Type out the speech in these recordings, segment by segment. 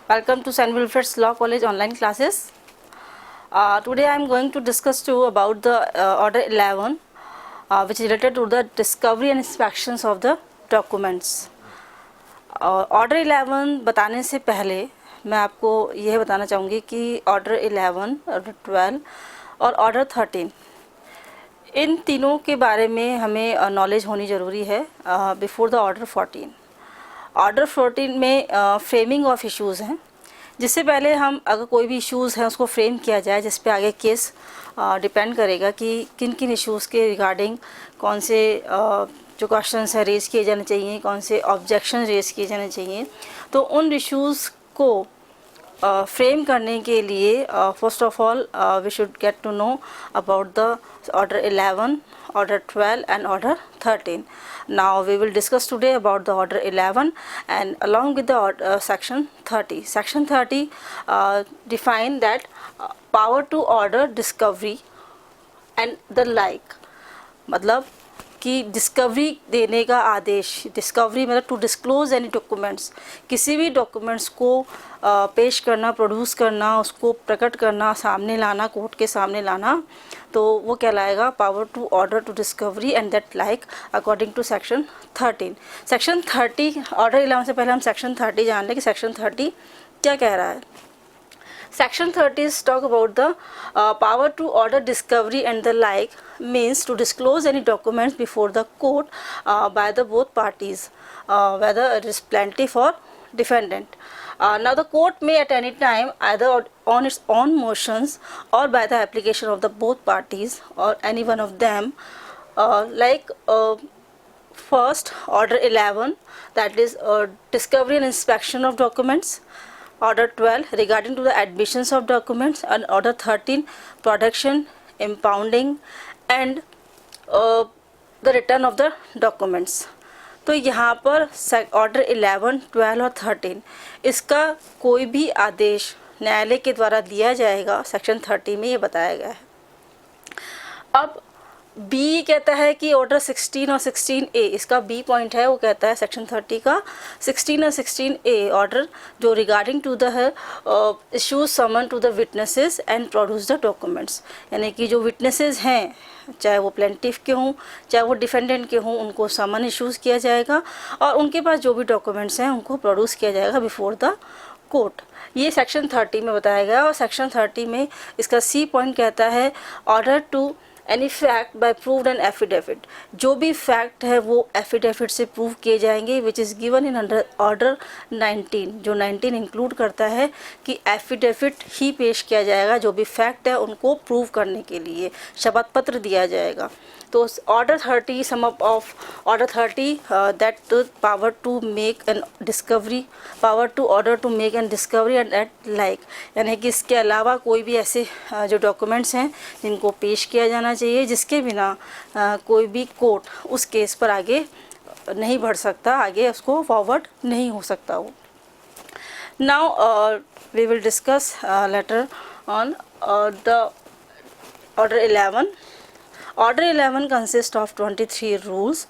Welcome to St. Wilfred's Law College online classes. Today I am going to discuss to you about the Order 11, which is related to the discovery and inspections of the documents. Order 11 बताने से पहले मैं आपको यह बताना चाहूँगी कि Order 11, Order 12 और Order 13 इन तीनों के बारे में हमें नॉलेज होनी ज़रूरी है बिफोर द ऑर्डर 14. ऑर्डर 14 में फ्रेमिंग ऑफ इश्यूज़ हैं, जिससे पहले हम अगर कोई भी इश्यूज़ हैं उसको फ्रेम किया जाए, जिस पे आगे केस डिपेंड करेगा कि किन किन इश्यूज़ के रिगार्डिंग कौन से जो क्वेश्चंस हैं रेज़ किए जाने चाहिए, कौन से ऑब्जेक्शन रेज़ किए जाने चाहिए. तो उन इश्यूज़ को फ्रेम करने के लिए first of all we should get to know about the order 11, order 12 and order 13. Now we will discuss today about the order 11 and along with the section 30. Section 30 define that power to order discovery and the like. मतलब कि discovery देने का आदेश, discovery मतलब to disclose any documents, किसी भी documents को पेश करना, प्रोड्यूस करना, उसको प्रकट करना, सामने लाना, कोर्ट के सामने लाना, तो वो कहलाएगा power to order to discovery and that like according to section 13. Section 30 order 11 से पहले हम सेक्शन 30 जान लें कि सेक्शन 30 क्या कह रहा है. Section 30 is talk about the power to order discovery and the like, means to disclose any documents before the court by the both parties, whether it is plaintiff or defendant. Now the court may at any time either on its own motions or by the application of the both parties or any one of them, first order 11, that is discovery and inspection of documents. Order 12 regarding to the admissions of documents, and order 13 production, impounding and the return of the documents. तो यहाँ पर order 11, 12 और 13 इसका कोई भी आदेश न्यायालय के द्वारा दिया जाएगा, सेक्शन 30 में ये बताया गया है. अब बी कहता है कि ऑर्डर 16 और 16A, इसका बी पॉइंट है, वो कहता है सेक्शन 30 का 16 और 16A ऑर्डर जो regarding to the issues summon to the witnesses and produce the documents, यानी कि जो विटनेसेस हैं, चाहे वो प्लेंटिफ के हों चाहे वो डिफेंडेंट के हों, उनको समन इश्यूज़ किया जाएगा और उनके पास जो भी डॉक्यूमेंट्स हैं उनको प्रोड्यूस किया जाएगा बिफोर द कोर्ट. ये सेक्शन 30 में बताया गया. और सेक्शन 30 में इसका सी पॉइंट कहता है order to any fact by proved and affidavit, जो भी फैक्ट है वो एफिडेविट से प्रूव किए जाएंगे, विच is given in under order 19, जो 19 इंक्लूड करता है कि एफिडेविट ही पेश किया जाएगा, जो भी फैक्ट है उनको प्रूव करने के लिए शपथ पत्र दिया जाएगा. तो order 30 sum of order 30 that power to make an discovery, power to order to make an discovery and at like, यानी कि इसके अलावा कोई भी ऐसे जो डॉक्यूमेंट्स हैं जिनको पेश किया जाना चाहिए, जिसके बिना कोई भी कोर्ट उस केस पर आगे नहीं बढ़ सकता, आगे उसको फॉरवर्ड नहीं हो सकता वो. Now we will discuss later on the order 11. Order 11 consists of 23 rules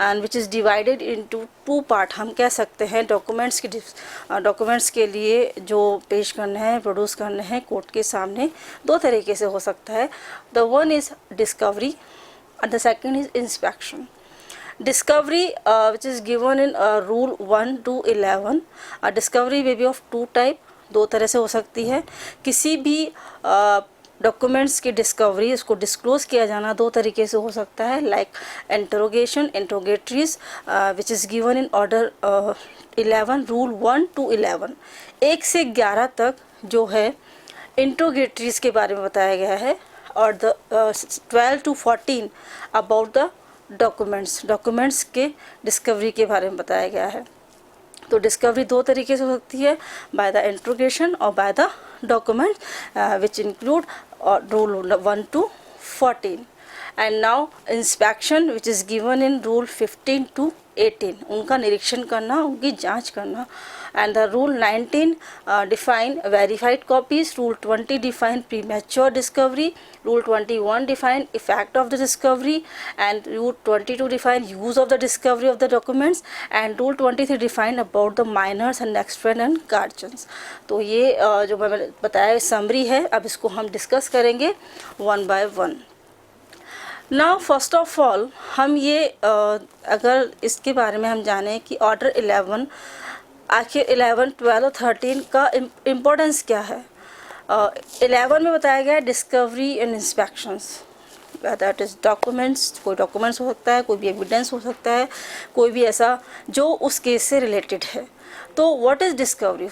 and which is divided into two part. हम कह सकते हैं डॉक्यूमेंट्स के लिए जो पेश करने हैं, प्रोड्यूस करने हैं कोर्ट के सामने, दो तरीके से हो सकता है. The one is discovery and the second is inspection. Discovery which is given in rule 1 to 11. Discovery may be of two type, दो तरह से हो सकती है. किसी भी डॉक्यूमेंट्स की डिस्कवरी, उसको डिस्क्लोज किया जाना दो तरीके से हो सकता है, like interrogation, interrogatories which is given in order 11, rule 1 to 11. 1 से 11 तक जो है इंट्रोगेटरीज के बारे में बताया गया है, और the 12 to 14 about the documents के डिस्कवरी के बारे में बताया गया है. तो डिस्कवरी दो तरीके से हो सकती है, बाय द इंट्रोगेशन और by the document which include rule 1 to 14. and now inspection which is given in rule 15 to 18, उनका निरीक्षण करना, उनकी जांच करना. And the rule 19 define verified copies, rule 20 define premature discovery, rule 21 define effect of the discovery, and rule 22 define use of the discovery of the documents, and rule 23 define about the minors and next friend and guardians. तो ये जो मैंने बताया summary है, अब इसको हम discuss करेंगे one by one. Now first of all हम ये अगर इसके बारे में हम जानें कि ऑर्डर 11 आखिर 11, 12 और 13 का इम्पोर्टेंस क्या है. 11 में बताया गया है discovery and inspections, that is documents. कोई डॉक्यूमेंट्स हो सकता है, कोई भी एविडेंस हो सकता है, कोई भी ऐसा जो उस केस से रिलेटेड है. तो what is discovery?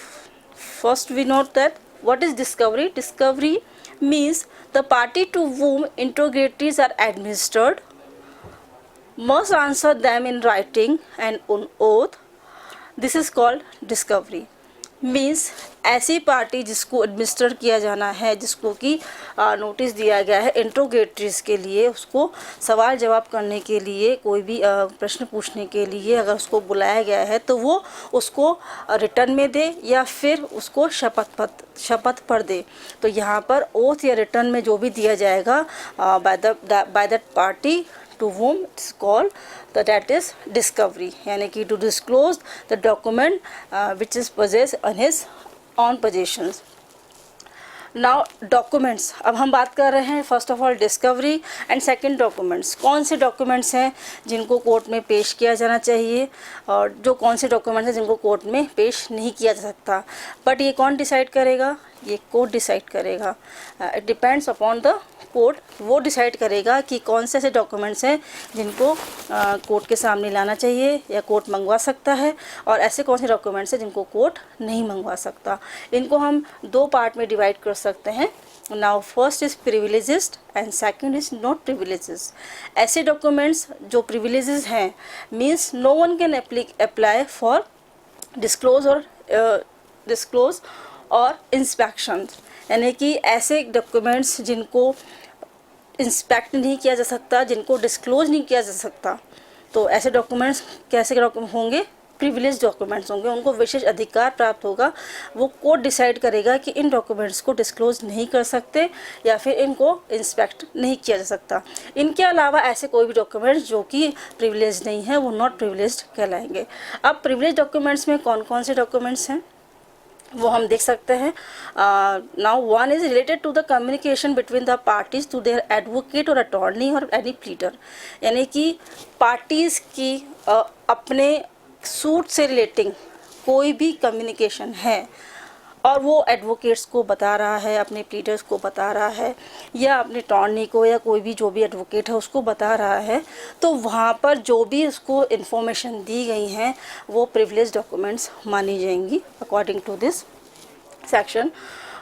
First we note that what is discovery. Discovery means the party to whom interrogatories are administered must answer them in writing and on oath. This is called discovery. Means ऐसी party जिसको administer किया जाना है, जिसको कि notice दिया गया है इंट्रोगेटरीज के लिए, उसको सवाल जवाब करने के लिए, कोई भी प्रश्न पूछने के लिए अगर उसको बुलाया गया है तो वो उसको रिटर्न में दे या फिर उसको शपथ पर दे. तो यहाँ पर ओथ या रिटर्न में जो भी दिया जाएगा by that party to whom it's called, that is discovery, यानी कि to disclose the document which is possessed on his own possessions. Now documents, अब हम बात कर रहे हैं first of all discovery and second documents. कौन से डॉक्यूमेंट्स हैं जिनको कोर्ट में पेश किया जाना चाहिए और जो कौन से डॉक्यूमेंट्स हैं जिनको कोर्ट में पेश नहीं किया जा सकता. बट ये कौन डिसाइड करेगा? ये कोर्ट डिसाइड करेगा. It depends upon the court. वो डिसाइड करेगा कि कौन से ऐसे डॉक्यूमेंट्स हैं जिनको कोर्ट के सामने लाना चाहिए या कोर्ट मंगवा सकता है, और ऐसे कौन से डॉक्यूमेंट्स हैं जिनको कोर्ट नहीं मंगवा सकता. इनको हम दो पार्ट में डिवाइड कर सकते हैं. Now first is privileges and second is not privileges. ऐसे डॉक्यूमेंट्स जो प्रिविलेजेस हैं means no one can apply for disclose और इंस्पेक्शन, यानी कि ऐसे डॉक्यूमेंट्स जिनको इंस्पेक्ट नहीं किया जा सकता, जिनको डिस्क्लोज नहीं किया जा सकता. तो ऐसे डॉक्यूमेंट्स कैसे होंगे? प्रिविलेज डॉक्यूमेंट्स होंगे, उनको विशेष अधिकार प्राप्त होगा. वो कोर्ट डिसाइड करेगा कि इन डॉक्यूमेंट्स को डिस्क्लोज नहीं कर सकते या फिर इनको इंस्पेक्ट नहीं किया जा सकता. इनके अलावा ऐसे कोई भी डॉक्यूमेंट्स जो कि प्रिविलेज नहीं है वो नॉट प्रिविलेज्ड कहलाएंगे. अब प्रिविलेज डॉक्यूमेंट्स में कौन कौन से डॉक्यूमेंट्स हैं वो हम देख सकते हैं. Now one is related to the communication between the parties to their advocate और अटॉर्नी और एनी प्लीडर, यानी कि पार्टीज़ की अपने सूट से रिलेटिंग कोई भी कम्युनिकेशन है और वो एडवोकेट्स को बता रहा है, अपने प्लीडर्स को बता रहा है या अपने अटॉर्नी को या कोई भी जो भी एडवोकेट है उसको बता रहा है, तो वहाँ पर जो भी उसको इन्फॉर्मेशन दी गई हैं वो प्रिविलेज डॉक्यूमेंट्स मानी जाएंगी according to this section.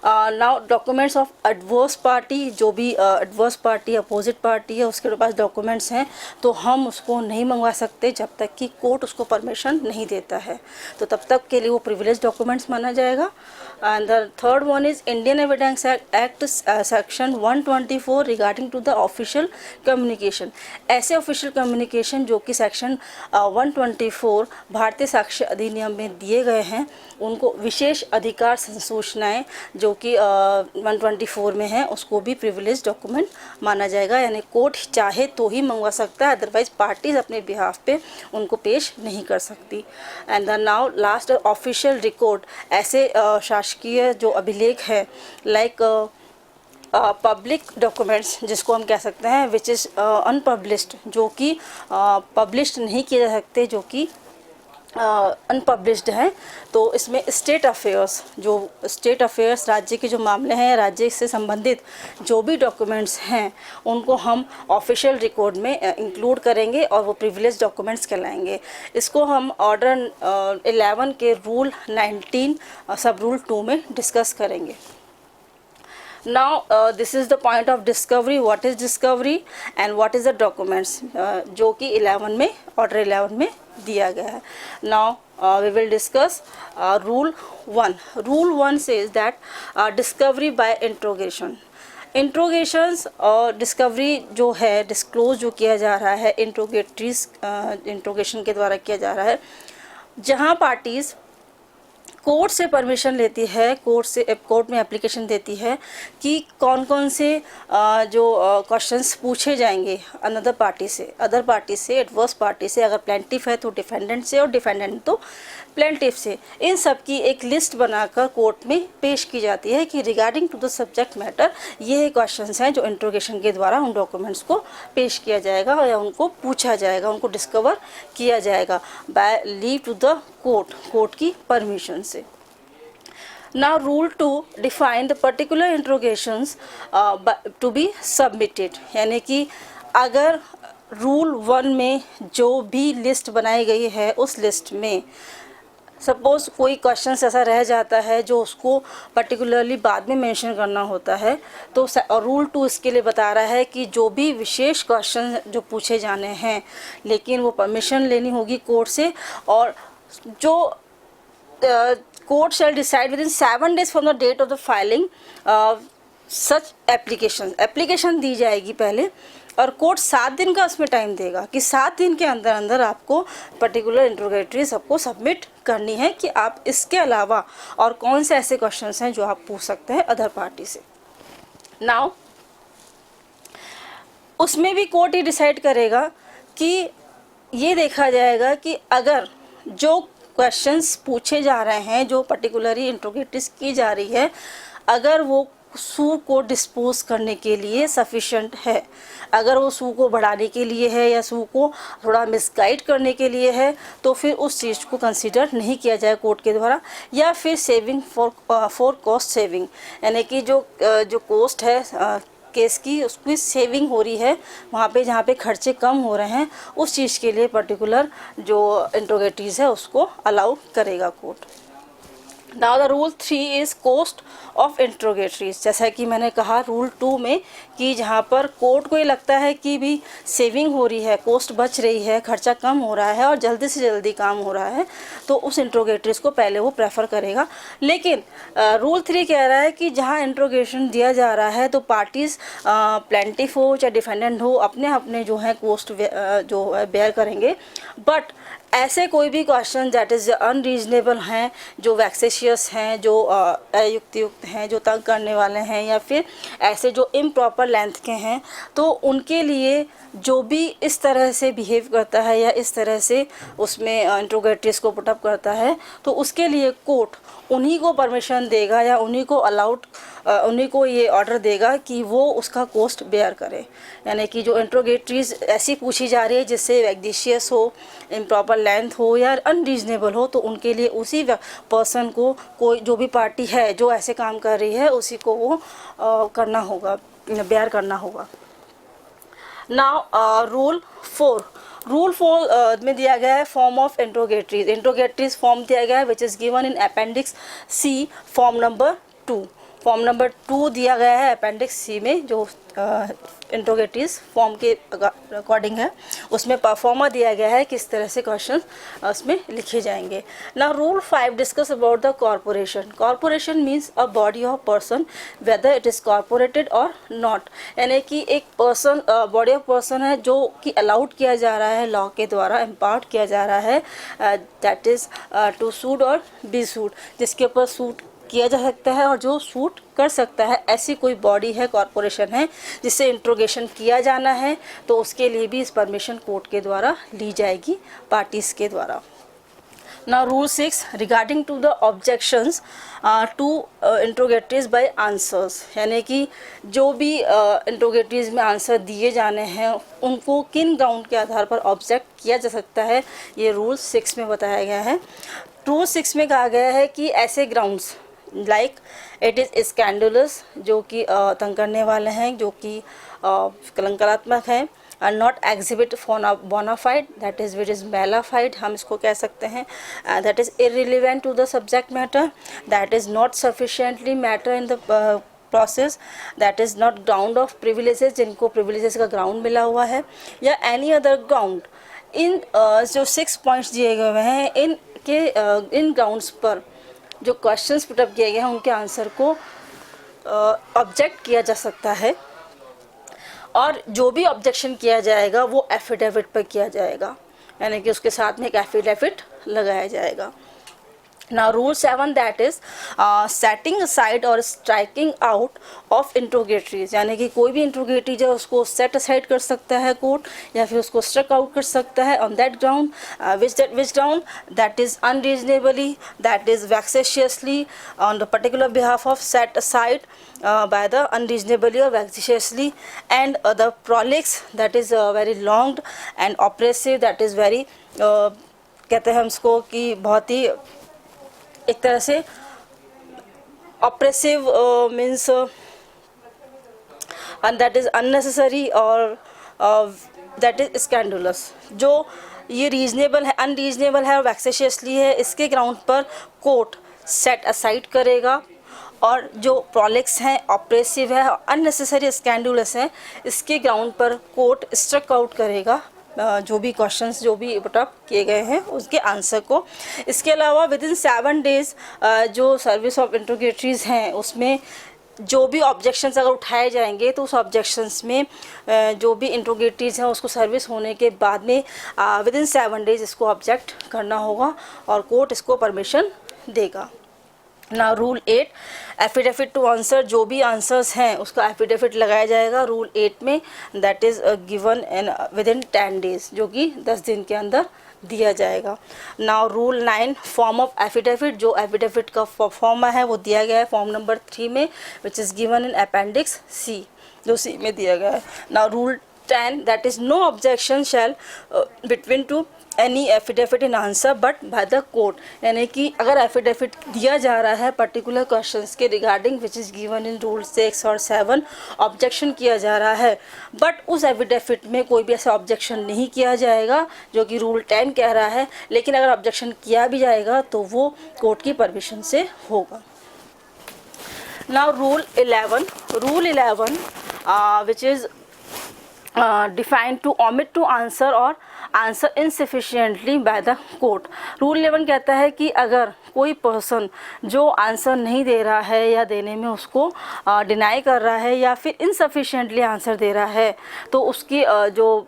Now documents of adverse party, जो भी एडवर्स पार्टी अपोजिट पार्टी है उसके पास डॉक्यूमेंट्स हैं तो हम उसको नहीं मंगवा सकते जब तक कि कोर्ट उसको परमिशन नहीं देता है, तो तब तक के लिए वो प्रिविलेज डॉक्यूमेंट्स माना जाएगा. And the third one is Indian evidence act section 124 regarding to the official communication. ऐसे ऑफिशियल कम्युनिकेशन जो कि सेक्शन 124 भारतीय साक्ष्य अधिनियम में दिए गए हैं उनको विशेष अधिकार संसूचनाएँ जो कि 124 में है उसको भी प्रिविलेज डॉक्यूमेंट माना जाएगा, यानी कोर्ट चाहे तो ही मंगवा सकता है, अदरवाइज पार्टीज अपने बिहाफ पे उनको पेश नहीं कर सकती. And the now last official record, ऐसे शासकीय जो अभिलेख है लाइक पब्लिक डॉक्यूमेंट्स जिसको हम कह सकते हैं विच इज़ अनपब्लिश्ड, जो कि पब्लिश्ड नहीं किए जा सकते, जो कि अनपब्लिश्ड हैं. तो इसमें स्टेट अफेयर्स, जो स्टेट अफेयर्स राज्य के जो मामले हैं, राज्य से संबंधित जो भी डॉक्यूमेंट्स हैं उनको हम ऑफिशियल रिकॉर्ड में इंक्लूड करेंगे और वो प्रिविलेज डॉक्यूमेंट्स कहलाएंगे. इसको हम ऑर्डर 11 के रूल 19 सब रूल 2 में डिस्कस करेंगे. Now this is the point of discovery. What is discovery and what is the documents जो कि 11 में ऑर्डर 11 में दिया गया है. Now we will discuss rule 1. Rule 1 says that discovery by interrogation. इंट्रोगेशंस और डिस्कवरी जो है, डिस्क्लोज जो किया जा रहा है इंट्रोगेशन के द्वारा किया जा रहा है, जहां पार्टीज़ कोर्ट से परमिशन लेती है, कोर्ट में एप्लीकेशन देती है कि कौन कौन से जो क्वेश्चंस पूछे जाएंगे अदर पार्टी से, एडवर्स पार्टी से, अगर प्लेंटिफ है तो डिफेंडेंट से और डिफेंडेंट तो प्लेंटिफ से, इन सब की एक लिस्ट बनाकर कोर्ट में पेश की जाती है कि regarding to the subject matter ये क्वेश्चंस हैं जो इंट्रोगेशन के द्वारा उन डॉक्यूमेंट्स को पेश किया जाएगा या उनको पूछा जाएगा, उनको डिस्कवर किया जाएगा by leave to the court की परमिशन से। Now rule 2 define the particular interrogations to be submitted, यानी कि अगर रूल 1 में जो भी लिस्ट बनाई गई है उस लिस्ट में सपोज़ कोई क्वेश्चन ऐसा रह जाता है जो उसको पर्टिकुलरली बाद में मेंशन करना होता है, तो रूल 2 इसके लिए बता रहा है कि जो भी विशेष क्वेश्चन जो पूछे जाने हैं लेकिन वो परमिशन लेनी होगी कोर्ट से, और जो court shall decide within 7 days from the date of the filing such application दी जाएगी पहले, और कोर्ट 7 दिन का उसमें टाइम देगा कि 7 दिन के अंदर अंदर आपको पर्टिकुलर इंट्रोगेटरी सबको सबमिट करनी है कि आप इसके अलावा और कौन से ऐसे क्वेश्चंस हैं जो आप पूछ सकते हैं अदर पार्टी से। नाउ उसमें भी कोर्ट ये डिसाइड करेगा कि ये देखा जाएगा कि अगर जो क्वेश्चंस पूछे जा रहे हैं, जो पर्टिकुलरली इंट्रोगेटरीज की जा रही है, अगर वो सू को डिस्पोज करने के लिए सफिशेंट है, अगर वो सू को बढ़ाने के लिए है या सू को थोड़ा मिसगाइड करने के लिए है, तो फिर उस चीज़ को कंसीडर नहीं किया जाए कोर्ट के द्वारा, या फिर सेविंग फॉर कॉस्ट सेविंग, यानी कि जो कॉस्ट है केस की उसकी सेविंग हो रही है वहाँ पे जहाँ पे खर्चे कम हो रहे हैं, उस चीज़ के लिए पर्टिकुलर जो इंट्रोगेटरीज है उसको अलाउ करेगा court. Now the rule 3 is cost of interrogatories. जैसा कि मैंने कहा रूल 2 में कि जहाँ पर कोर्ट को ये लगता है कि भी सेविंग हो रही है, कॉस्ट बच रही है, खर्चा कम हो रहा है और जल्दी से जल्दी काम हो रहा है, तो उस इंट्रोगेटरीज को पहले वो प्रेफर करेगा। लेकिन रूल 3 कह रहा है कि जहाँ इंट्रोगेशन दिया जा रहा है तो पार्टीज़ प्लेंटिफ हो चाहे डिफेंडेंट हो, अपने अपने जो है कॉस्ट जो है बेयर करेंगे, बट ऐसे कोई भी क्वेश्चन दैट इज़ अनरीजनेबल हैं, जो वैक्सेशियस हैं, जो अयुक्तियुक्त हैं, जो तंग करने वाले हैं, या फिर ऐसे जो इम्प्रॉपर लेंथ के हैं, तो उनके लिए जो भी इस तरह से बिहेव करता है या इस तरह से उसमें इंट्रोगेटरीज को पुटअप करता है, तो उसके लिए कोर्ट उन्हीं को परमिशन देगा या उन्हीं को ये ऑर्डर देगा कि वो उसका कॉस्ट बेयर करे। यानी कि जो इंट्रोगेटरीज ऐसी पूछी जा रही है जिससे वैक्सेशियस हो, इम्प्रॉपर लेंथ हो या अनरीजनेबल हो, तो उनके लिए उसी पर्सन को, कोई जो भी पार्टी है जो ऐसे काम कर रही है, उसी को वो करना होगा, बेयर करना होगा। नाउ रूल 4 में दिया गया है फॉर्म ऑफ इंट्रोगेटरीज फॉर्म दिया गया है which is given in appendix C form number 2 दिया गया है अपेंडिक्स सी में, जो इंट्रोगेटरीज फॉर्म के अकॉर्डिंग है, उसमें परफॉर्मा दिया गया है किस तरह से क्वेश्चन उसमें लिखे जाएंगे। ना rule 5 discuss about the corporation means a body of person whether it is corporated और नॉट, यानी कि एक पर्सन बॉडी ऑफ पर्सन है जो कि अलाउड किया जा रहा है लॉ के द्वारा, एम्पावर्ड किया जा रहा है, दैट इज़ टू सूट और बी सूट, जिसके ऊपर सूट किया जा सकता है और जो सूट कर सकता है, ऐसी कोई बॉडी है, कॉर्पोरेशन है जिससे इंट्रोगेशन किया जाना है, तो उसके लिए भी इस परमिशन कोर्ट के द्वारा ली जाएगी पार्टीज़ के द्वारा। Now rule 6 regarding to the objections to interrogatories by answers, यानी कि जो भी इंट्रोगेटरीज में आंसर दिए जाने हैं उनको किन ग्राउंड के आधार पर ऑब्जेक्ट किया जा सकता है, ये रूल 6 में बताया गया है। रूल 6 में कहा गया है कि ऐसे grounds like it is scandalous, जो कि तंग करने वाले हैं, जो कि कलंकात्मक हैं, are not exhibit bona fide, that is which is mala fide, हम इसको कह सकते हैं, that is irrelevant to the subject matter, that is not sufficiently matter in the process, that is not ground of privileges, जिनको प्रिविलेजेस का ground मिला हुआ है, या एनी अदर ग्राउंड। इन जो 6 पॉइंट्स दिए गए हैं, इन ग्राउंड्स पर जो क्वेश्चंस पुटअप किए गए हैं उनके आंसर को ऑब्जेक्ट किया जा सकता है, और जो भी ऑब्जेक्शन किया जाएगा वो एफिडेविट पर किया जाएगा, यानी कि उसके साथ में एक एफिडेविट लगाया जाएगा। Now rule 7, that is setting aside or striking out of interrogatories, यानी कि कोई भी इंट्रोगेटरी जो उसको सेट असाइड कर सकता है कोर्ट, या फिर उसको स्ट्रक आउट कर सकता है on that ground, which ground, that is unreasonably, that is vexatiously, on the particular behalf of, set aside by the unreasonably or vexatiously, and the prolix, that is very long and oppressive, that is very कहते हैं हम उसको कि बहुत ही एक तरह से oppressive means and that is unnecessary और दैट इज़ स्कैंडुलस। जो ये रीजनेबल है, अनरीजनेबल है और वैक्सेशियसली है, इसके ग्राउंड पर कोर्ट सेट असाइड करेगा, और जो प्रोलिक्स हैं, ऑप्रेसिव है, अननेसेसरी स्कैंडुलस है, इसके ग्राउंड पर कोर्ट स्ट्रक आउट करेगा जो भी क्वेश्चंस जो भी पुटअप किए गए हैं उसके आंसर को। इसके अलावा विदिन 7 डेज़ जो सर्विस ऑफ इंट्रोगेटरीज हैं उसमें जो भी ऑब्जेक्शंस अगर उठाए जाएंगे तो उस ऑब्जेक्शंस में जो भी इंट्रोगेटरीज हैं उसको सर्विस होने के बाद में विदिन 7 डेज़ इसको ऑब्जेक्ट करना होगा और कोर्ट इसको परमिशन देगा। ना रूल 8, एफिडेविट टू आंसर, जो भी आंसर्स हैं उसका एफिडेविट लगाया जाएगा रूल 8 में, that is given in within 10 days, जो कि 10 दिन के अंदर दिया जाएगा। Now rule 9, form of affidavit, जो एफिडेविट का फॉर्म है वो दिया गया है फॉर्म नंबर 3 में, which is given in appendix C, जो सी में दिया गया है। Now rule 10, that is no objection shall between to any affidavit in answer but by the court, यानी कि अगर एफिडेविट दिया जा रहा है पर्टिकुलर क्वेश्चंस के regarding which is given in rule 6 और 7, ऑब्जेक्शन किया जा रहा है बट उस एफिडेविट में कोई भी ऐसा ऑब्जेक्शन नहीं किया जाएगा जो कि रूल 10 कह रहा है, लेकिन अगर ऑब्जेक्शन किया भी जाएगा तो वो कोर्ट की परमिशन से होगा। Now rule 11 which is defined to omit to answer और answer insufficiently by the court. Rule 11 कहता है कि अगर कोई पर्सन जो आंसर नहीं दे रहा है या देने में उसको डिनाई कर रहा है या फिर इनसफिशिएंटली आंसर दे रहा है तो उसकी जो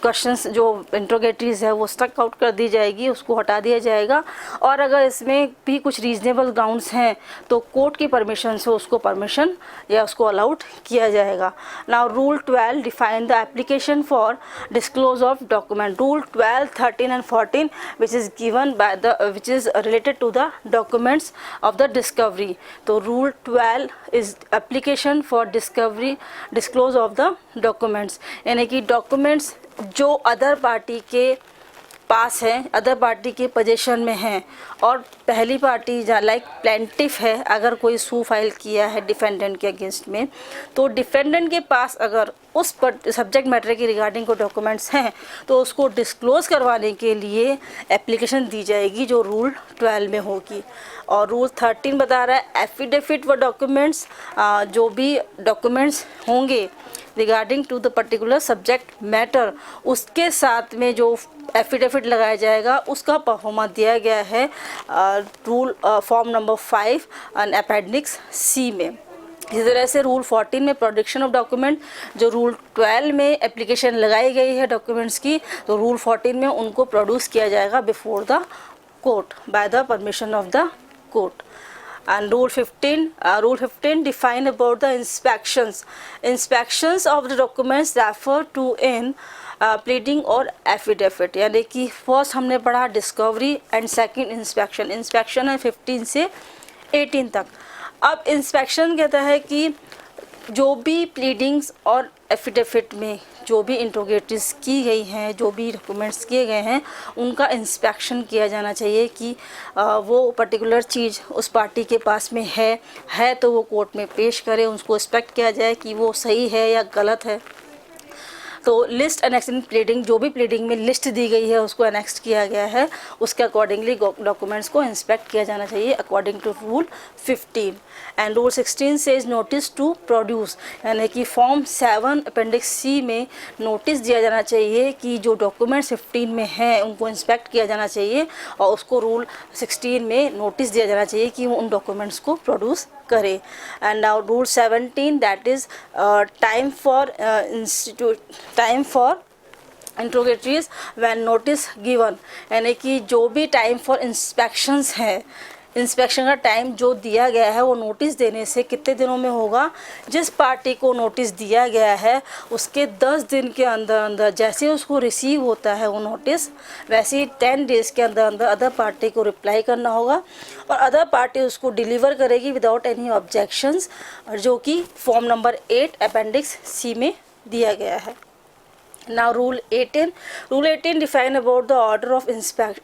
क्वेश्चंस जो इंट्रोगेटरीज है वो स्ट्रक आउट कर दी जाएगी, उसको हटा दिया जाएगा, और अगर इसमें भी कुछ रीजनेबल ग्राउंड्स हैं तो कोर्ट की परमिशन से उसको परमिशन या उसको अलाउड किया जाएगा। Now rule 12 define the application for disclose of document. Rule 12, 13 and 14 which is given by the which is related to the documents of the discovery. तो rule 12 is application for disclose of the documents, यानी कि documents जो other party के पास हैं, other party के position में हैं, और पहली पार्टी लाइक प्लेंटिफ है, अगर कोई सू फाइल किया है डिफेंडेंट के अगेंस्ट में, तो डिफेंडेंट के पास अगर उस सब्जेक्ट मैटर के रिगार्डिंग को डॉक्यूमेंट्स हैं तो उसको डिस्क्लोज़ करवाने के लिए एप्लीकेशन दी जाएगी जो रूल 12 में होगी। और रूल 13 बता रहा है एफिडेविट व डॉक्यूमेंट्स, जो भी डॉक्यूमेंट्स होंगे regarding to the particular subject matter, उसके साथ में जो एफिडेविट लगाया जाएगा उसका परफॉर्मा दिया गया है rule form number 5 and appendix C में। इसी तरह से रूल 14 में प्रोडक्शन ऑफ डॉक्यूमेंट, जो रूल 12 में एप्लीकेशन लगाई गई है डॉक्यूमेंट्स की, तो रूल 14 में उनको प्रोड्यूस किया जाएगा before the court by the permission of the court. And rule 15 define about the inspections of the documents refer to in pleading और affidavit, यानी कि फर्स्ट हमने पढ़ा डिस्कवरी एंड सेकंड इंस्पेक्शन है 15 से 18 तक। अब इंस्पेक्शन कहता है कि जो भी प्लीडिंग्स और एफिडेविट में जो भी इंट्रोगेटरीज की गई हैं, जो भी डॉक्यूमेंट्स किए गए हैं, उनका इंस्पेक्शन किया जाना चाहिए कि वो पर्टिकुलर चीज़ उस पार्टी के पास में है तो वो कोर्ट में पेश करे, उसको इंस्पेक्ट किया जाए कि वो सही है या गलत है। तो लिस्ट एनेक्स इन प्लीडिंग, जो भी प्लीडिंग में लिस्ट दी गई है उसको एनेक्स किया गया है, उसके अकॉर्डिंगली डॉक्यूमेंट्स को इंस्पेक्ट किया जाना चाहिए according to rule 15। And rule 16 says notice to produce, यानी कि फॉर्म 7 अपेंडिक्स सी में नोटिस दिया जाना चाहिए कि जो डॉक्यूमेंट्स 15 में हैं उनको इंस्पेक्ट किया जाना चाहिए, और उसको रूल 16 में नोटिस दिया जाना चाहिए कि वो उन डॉक्यूमेंट्स को प्रोड्यूस करे. And now rule 17 that is time for interrogatories when notice given, यानी कि जो भी टाइम फॉर इंस्पेक्शंस है, इंस्पेक्शन का टाइम जो दिया गया है वो नोटिस देने से कितने दिनों में होगा. जिस पार्टी को नोटिस दिया गया है उसके 10 दिन के अंदर अंदर जैसे उसको रिसीव होता है वो नोटिस, वैसे ही 10 डेज़ के अंदर अंदर अदर पार्टी को रिप्लाई करना होगा और अदर पार्टी उसको डिलीवर करेगी विदाउट एनी ऑब्जेक्शंस, जो कि फॉर्म नंबर 8 अपेंडिक्स सी में दिया गया है. Now rule 18 define about the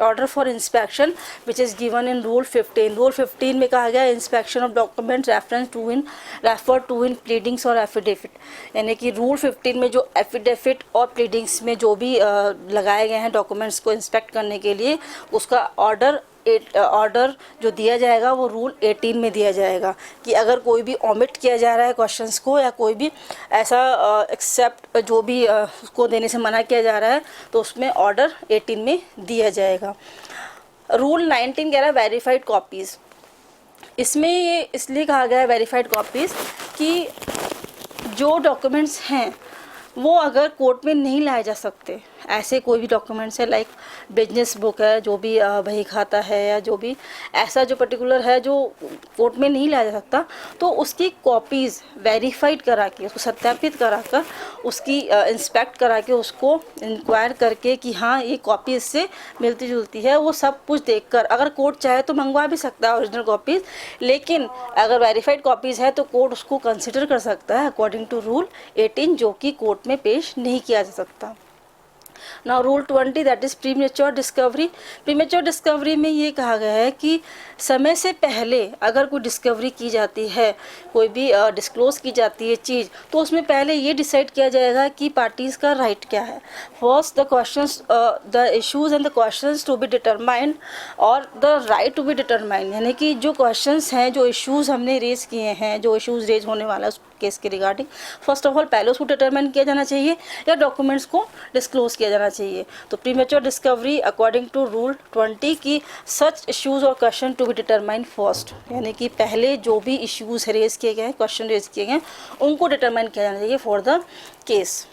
order for inspection which is given in rule 15. Rule 15 में कहा गया inspection of documents referred to in pleadings और affidavit, यानी कि rule 15 में जो affidavit और pleadings में जो भी लगाए गए हैं डॉक्यूमेंट्स को इंस्पेक्ट करने के लिए, उसका ऑर्डर जो दिया जाएगा वो रूल 18 में दिया जाएगा कि अगर कोई भी ओमिट किया जा रहा है क्वेश्चंस को या कोई भी ऐसा एक्सेप्ट जो भी उसको देने से मना किया जा रहा है तो उसमें ऑर्डर 18 में दिया जाएगा. रूल 19 कह रहा है वेरीफाइड कॉपीज़. इसमें ये इसलिए कहा गया है वेरीफाइड कॉपीज़ कि जो डॉक्यूमेंट्स हैं वो अगर कोर्ट में नहीं लाए जा सकते, ऐसे कोई भी डॉक्यूमेंट्स है लाइक बिजनेस बुक है, जो भी बही खाता है या जो भी ऐसा जो पर्टिकुलर है जो कोर्ट में नहीं लाया जा सकता, तो उसकी कॉपीज़ वेरीफाइड करा के, उसको सत्यापित करा कर, उसकी इंस्पेक्ट करा के, उसको इंक्वायर करके कि हाँ ये कॉपी इससे मिलती जुलती है, वो सब कुछ देखकर अगर कोर्ट चाहे तो मंगवा भी सकता है ओरिजिनल कॉपीज़, लेकिन अगर वेरीफाइड कॉपीज़ है तो कोर्ट उसको कंसिडर कर सकता है अकॉर्डिंग टू रूल 18, जो कि कोर्ट में पेश नहीं किया जा सकता. Now rule 20 that is premature discovery. Premature discovery में ये कहा गया है कि समय से पहले अगर कोई डिस्कवरी की जाती है, कोई भी डिस्क्लोज की जाती है चीज़, तो उसमें पहले ये डिसाइड किया जाएगा कि पार्टीज़ का राइट क्या है. First the questions, the issues and the questions to be determined और the right to be determined, यानी कि जो क्वेश्चंस हैं, जो इश्यूज़ हमने रेज किए हैं, जो इश्यूज़ रेज होने वाला है उस केस के रिगार्डिंग, फर्स्ट ऑफ ऑल पहले उसको डिटरमाइन किया जाना चाहिए या डॉक्यूमेंट्स को डिस्क्लोज किया जाना चाहिए. तो premature discovery according to rule 20 की सच इश्यूज और question to be determine first, यानी कि पहले जो भी इश्यूज रेज किए गए हैं, क्वेश्चन रेज किए गए हैं, उनको डिटरमाइन किया जाना चाहिए for the case.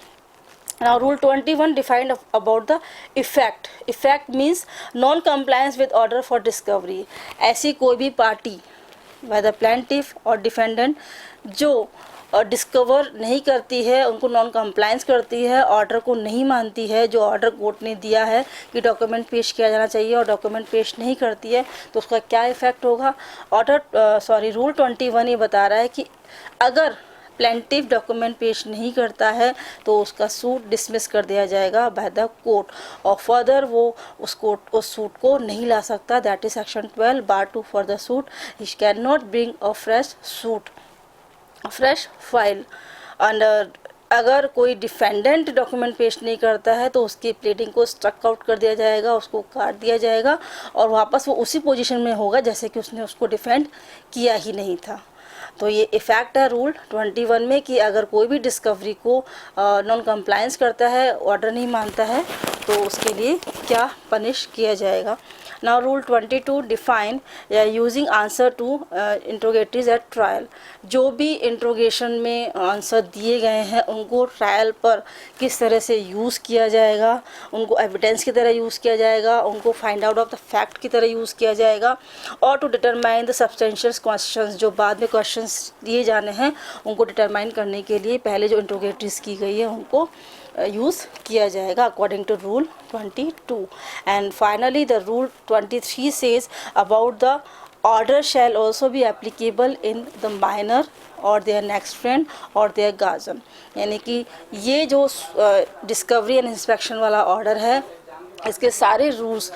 Now rule 21 defined about the effect. Effect means non-compliance with order for discovery. ऐसी कोई भी पार्टी whether plaintiff और defendant जो डिस्कवर नहीं करती है, उनको नॉन कंप्लायंस करती है, ऑर्डर को नहीं मानती है, जो ऑर्डर कोर्ट ने दिया है कि डॉक्यूमेंट पेश किया जाना चाहिए और डॉक्यूमेंट पेश नहीं करती है, तो उसका क्या इफ़ेक्ट होगा. रूल 21 ये बता रहा है कि अगर प्लेंटिफ डॉक्यूमेंट पेश नहीं करता है तो उसका सूट डिसमिस कर दिया जाएगा बाय द कोर्ट और फर्दर वो उस सूट को नहीं ला सकता. That is section 12 bar 2 for the suit. He can not bring a fresh file. And अगर कोई डिफेंडेंट डॉक्यूमेंट पेश नहीं करता है तो उसकी प्लीडिंग को स्ट्रक आउट कर दिया जाएगा, उसको काट दिया जाएगा और वापस वो उसी पोजीशन में होगा जैसे कि उसने उसको डिफेंड किया ही नहीं था. तो ये इफ़ेक्ट है रूल 21 में कि अगर कोई भी डिस्कवरी को नॉन कंप्लायंस करता है, ऑर्डर नहीं मानता है, तो उसके लिए क्या पनिश किया जाएगा. Now rule 22 define using answer to interrogatories at trial. जो भी इंट्रोगेशन में आंसर दिए गए हैं उनको ट्रायल पर किस तरह से यूज़ किया जाएगा, उनको एविडेंस की तरह यूज़ किया जाएगा, उनको find out of the fact की तरह यूज़ किया जाएगा और to determine the substantial questions, जो बाद में क्वेश्चंस दिए जाने हैं उनको डिटरमाइन करने के लिए पहले जो इंट्रोगेटरीज की गई है उनको यूज़ किया जाएगा according to rule 22. And finally the rule 23 says about the order shall also be applicable in the minor और their next friend और their guardian. यानी कि ये जो डिस्कवरी एंड इंस्पेक्शन वाला ऑर्डर है, इसके सारे रूल्स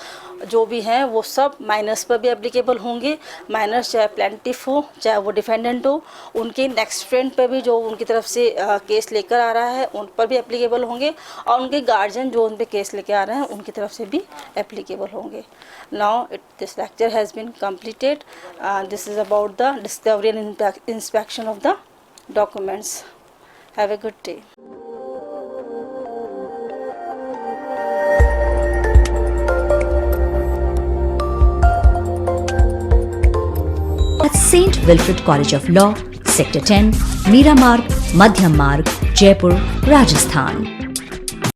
जो भी हैं वो सब माइनर्स पर भी एप्लीकेबल होंगे. माइनर्स चाहे प्लेंटिफ हो चाहे वो डिफेंडेंट हो, उनके नेक्स्ट फ्रेंड पर भी जो उनकी तरफ से केस लेकर आ रहा है उन पर भी एप्लीकेबल होंगे और उनके गार्जियन जो उन पर केस लेकर आ रहे हैं उनकी तरफ से भी एप्लीकेबल होंगे. Now this lecture has been completed. This is about the discovery and inspection of the documents. Have a good day. At St. Wilfred College of Law, Sector 10, Meera Marg, Madhyam Marg, Jaipur, Rajasthan.